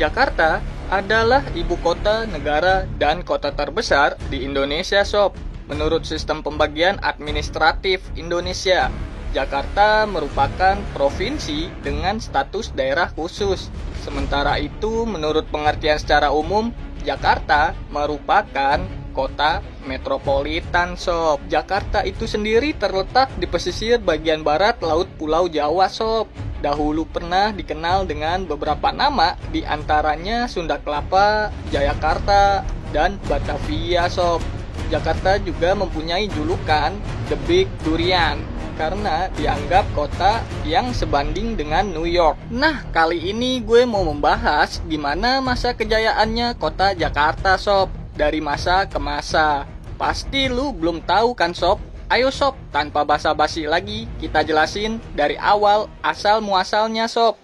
Jakarta adalah ibu kota negara dan kota terbesar di Indonesia, Sob. Menurut sistem pembagian administratif Indonesia, Jakarta merupakan provinsi dengan status daerah khusus. Sementara itu, menurut pengertian secara umum, Jakarta merupakan kota metropolitan, Sob. Jakarta itu sendiri terletak di pesisir bagian barat Laut Pulau Jawa, Sob. Dahulu pernah dikenal dengan beberapa nama, di antaranya Sunda Kelapa, Jayakarta, dan Batavia, Sob. Jakarta juga mempunyai julukan The Big Durian karena dianggap kota yang sebanding dengan New York. Nah, kali ini gue mau membahas gimana masa kejayaannya kota Jakarta, Sob. Dari masa ke masa. Pasti lu belum tahu kan, Sob? Ayo, Sob, tanpa basa-basi lagi, kita jelasin dari awal asal muasalnya, Sob.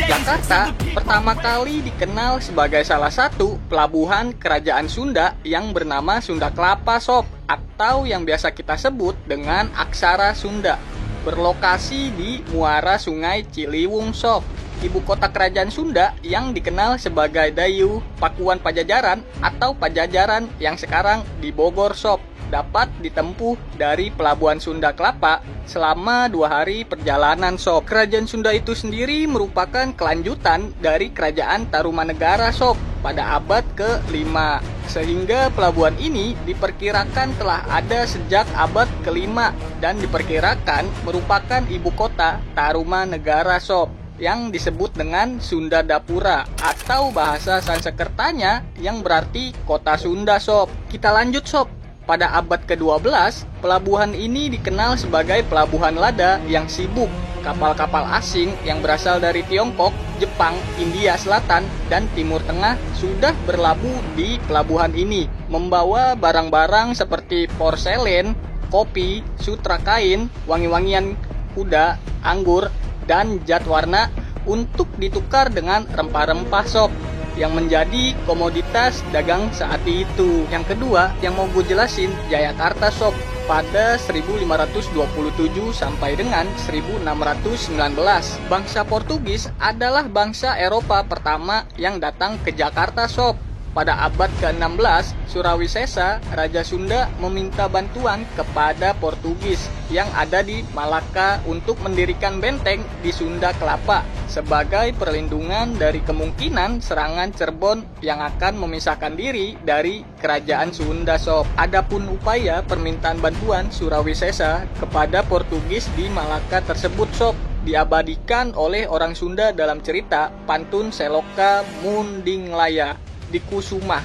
Jakarta pertama kali dikenal sebagai salah satu pelabuhan kerajaan Sunda yang bernama Sunda Kelapa, Sob, atau yang biasa kita sebut dengan Aksara Sunda. Berlokasi di muara Sungai Ciliwung, Sob. Ibu kota kerajaan Sunda yang dikenal sebagai Dayu Pakuan Pajajaran atau Pajajaran yang sekarang di Bogor, Sob, dapat ditempuh dari Pelabuhan Sunda Kelapa selama 2 hari perjalanan, Sob. Kerajaan Sunda itu sendiri merupakan kelanjutan dari Kerajaan Tarumanegara, Sob, pada abad ke-5. Sehingga pelabuhan ini diperkirakan telah ada sejak abad ke-5 dan diperkirakan merupakan ibu kota Tarumanegara, Sob, yang disebut dengan Sunda Dapura atau bahasa Sanskertanya yang berarti kota Sunda, Sob. Kita lanjut, Sob. Pada abad ke-12, pelabuhan ini dikenal sebagai pelabuhan lada yang sibuk. Kapal-kapal asing yang berasal dari Tiongkok, Jepang, India Selatan, dan Timur Tengah sudah berlabuh di pelabuhan ini, membawa barang-barang seperti porselen, kopi, sutra kain, wangi-wangian kuda, anggur, dan cat warna untuk ditukar dengan rempah-rempah, Sob, yang menjadi komoditas dagang saat itu. Yang kedua yang mau gue jelasin, Jayakarta, Sob. Pada 1527 sampai dengan 1619, bangsa Portugis adalah bangsa Eropa pertama yang datang ke Jakarta, Sob. Pada abad ke-16, Surawisesa, Raja Sunda meminta bantuan kepada Portugis yang ada di Malaka untuk mendirikan benteng di Sunda Kelapa sebagai perlindungan dari kemungkinan serangan Cirebon yang akan memisahkan diri dari kerajaan Sunda, Sob. Adapun upaya permintaan bantuan Surawisesa kepada Portugis di Malaka tersebut, Sob, diabadikan oleh orang Sunda dalam cerita Pantun Seloka Mundinglaya di Kusuma,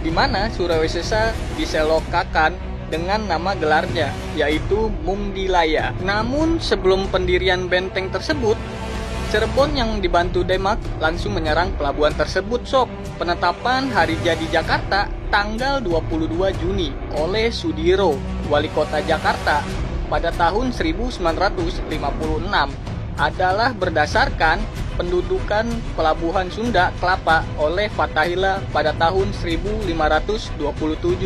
di mana Surawisesa diselokakan dengan nama gelarnya, yaitu Mundilaya. Namun sebelum pendirian benteng tersebut, Cirebon yang dibantu Demak langsung menyerang pelabuhan tersebut, Sob. Penetapan hari jadi Jakarta tanggal 22 Juni oleh Sudiro, wali kota Jakarta, pada tahun 1956 adalah berdasarkan pendudukan pelabuhan Sunda Kelapa oleh Fathahillah pada tahun 1527,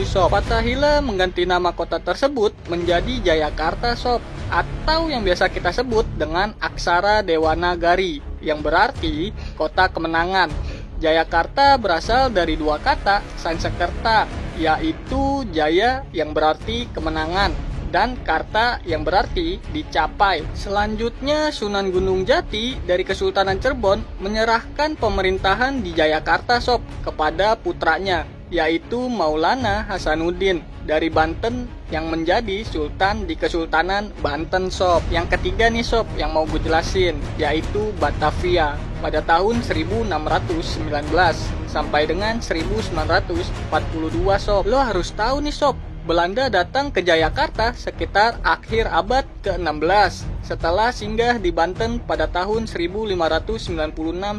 Sob. Fathahillah mengganti nama kota tersebut menjadi Jayakarta, Sob, atau yang biasa kita sebut dengan Aksara Dewanagari, yang berarti kota kemenangan. Jayakarta berasal dari 2 kata Sanskerta, yaitu Jaya yang berarti kemenangan dan Karta yang berarti dicapai. Selanjutnya, Sunan Gunung Jati dari Kesultanan Cirebon menyerahkan pemerintahan di Jayakarta, Sob, kepada putranya, yaitu Maulana Hasanuddin dari Banten yang menjadi sultan di Kesultanan Banten, Sob. Yang ketiga nih, Sob, yang mau gue jelasin, yaitu Batavia pada tahun 1619 sampai dengan 1942, Sob. Lo harus tahu nih, Sob, Belanda datang ke Jayakarta sekitar akhir abad ke-16 setelah singgah di Banten pada tahun 1596,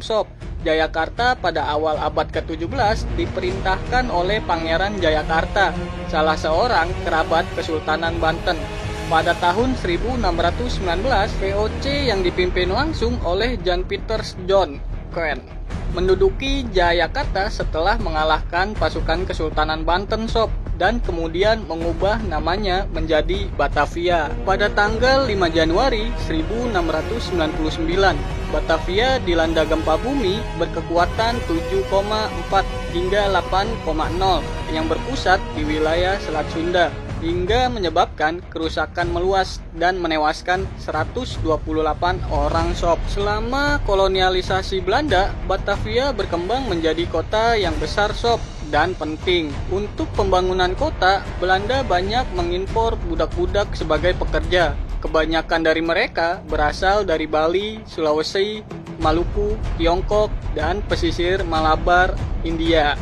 Sob. Jayakarta pada awal abad ke-17 diperintahkan oleh Pangeran Jayakarta, salah seorang kerabat Kesultanan Banten. Pada tahun 1619, VOC yang dipimpin langsung oleh Jan Pieters John Coen menduduki Jayakarta setelah mengalahkan pasukan Kesultanan Banten sob, dan kemudian mengubah namanya menjadi Batavia. Pada tanggal 5 Januari 1699, Batavia dilanda gempa bumi berkekuatan 7,4 hingga 8,0 yang berpusat di wilayah Selat Sunda, hingga menyebabkan kerusakan meluas dan menewaskan 128 orang sob. Selama kolonialisasi Belanda, Batavia berkembang menjadi kota yang besar sob dan penting. Untuk pembangunan kota, Belanda banyak mengimpor budak-budak sebagai pekerja. Kebanyakan dari mereka berasal dari Bali, Sulawesi, Maluku, Tiongkok, dan pesisir Malabar, India.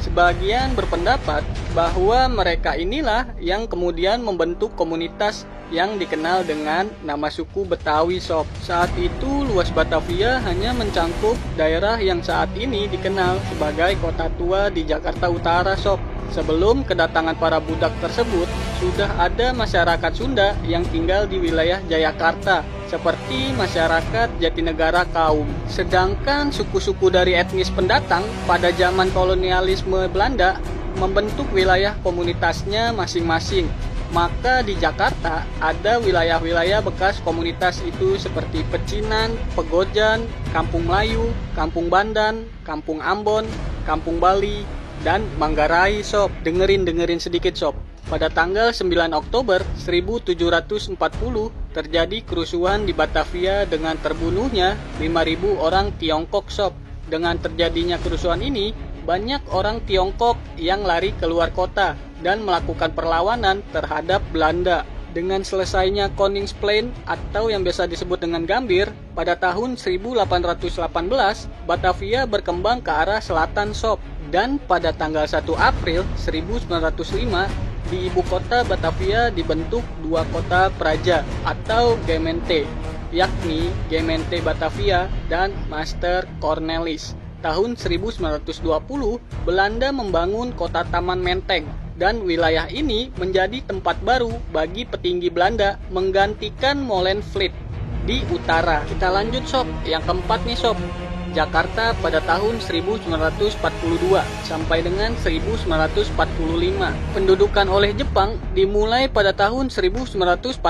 Sebagian berpendapat bahwa mereka inilah yang kemudian membentuk komunitas yang dikenal dengan nama suku Betawi sob. Saat itu luas Batavia hanya mencangkup daerah yang saat ini dikenal sebagai Kota Tua di Jakarta Utara sob. Sebelum kedatangan para budak tersebut, sudah ada masyarakat Sunda yang tinggal di wilayah Jayakarta, seperti masyarakat Jatinegara Kaum. Sedangkan suku-suku dari etnis pendatang pada zaman kolonialisme Belanda membentuk wilayah komunitasnya masing-masing. Maka di Jakarta ada wilayah-wilayah bekas komunitas itu seperti Pecinan, Pegojan, Kampung Melayu, Kampung Bandan, Kampung Ambon, Kampung Bali, dan Manggarai sob. Dengerin sedikit sob. Pada tanggal 9 Oktober 1740 terjadi kerusuhan di Batavia dengan terbunuhnya 5.000 orang Tiongkok sob. Dengan terjadinya kerusuhan ini, banyak orang Tiongkok yang lari keluar kota dan melakukan perlawanan terhadap Belanda. Dengan selesainya Koningsplein atau yang biasa disebut dengan Gambir, pada tahun 1818 Batavia berkembang ke arah selatan sob, dan pada tanggal 1 April 1905 di ibu kota Batavia dibentuk dua kota praja atau Gemeente, yakni Gemeente Batavia dan Master Cornelis. Tahun 1920 Belanda membangun kota Taman Menteng, dan wilayah ini menjadi tempat baru bagi petinggi Belanda menggantikan Molenvliet di utara. Kita lanjut sob, yang keempat nih sob, Jakarta pada tahun 1942 sampai dengan 1945. Pendudukan oleh Jepang dimulai pada tahun 1942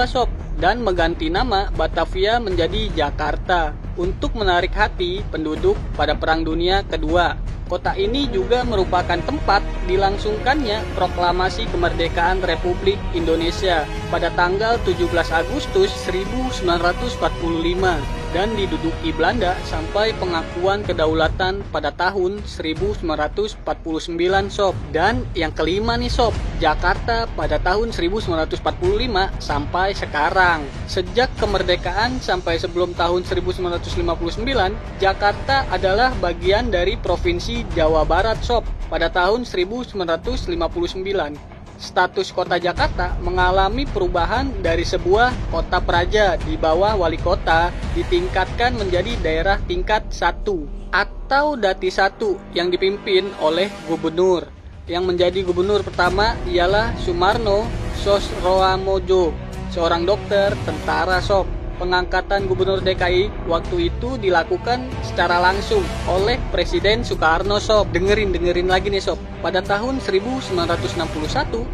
sob, dan mengganti nama Batavia menjadi Jakarta untuk menarik hati penduduk pada Perang Dunia Kedua. Kota ini juga merupakan tempat dilangsungkannya proklamasi kemerdekaan Republik Indonesia pada tanggal 17 Agustus 1945 dan diduduki Belanda sampai pengakuan kedaulatan pada tahun 1949 sob. Dan yang kelima nih sob, Jakarta pada tahun 1945 sampai sekarang. Sejak kemerdekaan sampai sebelum tahun 1959, Jakarta adalah bagian dari Provinsi Jawa Barat sob. Pada tahun 1959, status kota Jakarta mengalami perubahan dari sebuah kota praja di bawah wali kota ditingkatkan menjadi daerah tingkat 1 atau Dati 1 yang dipimpin oleh gubernur. Yang menjadi gubernur pertama ialah Sumarno Sosroamojo, seorang dokter tentara sob. Pengangkatan gubernur DKI waktu itu dilakukan secara langsung oleh Presiden Soekarno sob. Dengerin lagi nih sob. Pada tahun 1961,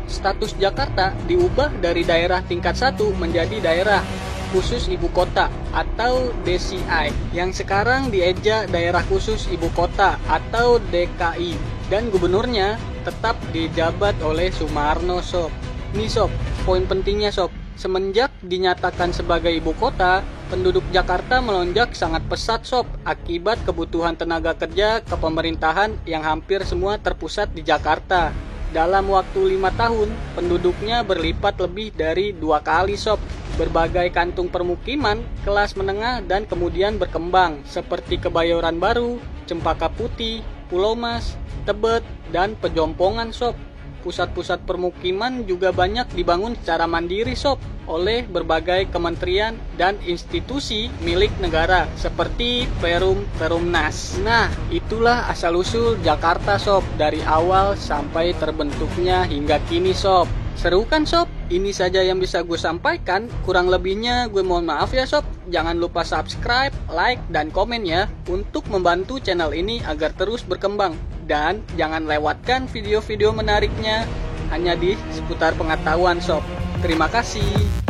status Jakarta diubah dari daerah tingkat 1 menjadi daerah khusus ibu kota atau DCI, yang sekarang dieja daerah khusus ibu kota atau DKI, dan gubernurnya tetap dijabat oleh Sumarno sob. Nih sob, poin pentingnya sob. Semenjak dinyatakan sebagai ibu kota, penduduk Jakarta melonjak sangat pesat sob akibat kebutuhan tenaga kerja kepemerintahan yang hampir semua terpusat di Jakarta. Dalam waktu 5 tahun, penduduknya berlipat lebih dari 2 kali sob. Berbagai kantung permukiman, kelas menengah dan kemudian berkembang seperti Kebayoran Baru, Cempaka Putih, Pulau Mas, Tebet, dan Pejompongan sob. Pusat-pusat permukiman juga banyak dibangun secara mandiri sob oleh berbagai kementerian dan institusi milik negara seperti Perum Perumnas. Nah, itulah asal-usul Jakarta sob dari awal sampai terbentuknya hingga kini sob. Seru kan sob? Ini saja yang bisa gue sampaikan, kurang lebihnya gue mohon maaf ya sob. Jangan lupa subscribe, like, dan komen ya untuk membantu channel ini agar terus berkembang. Dan jangan lewatkan video-video menariknya hanya di seputar pengetahuan sob. Terima kasih.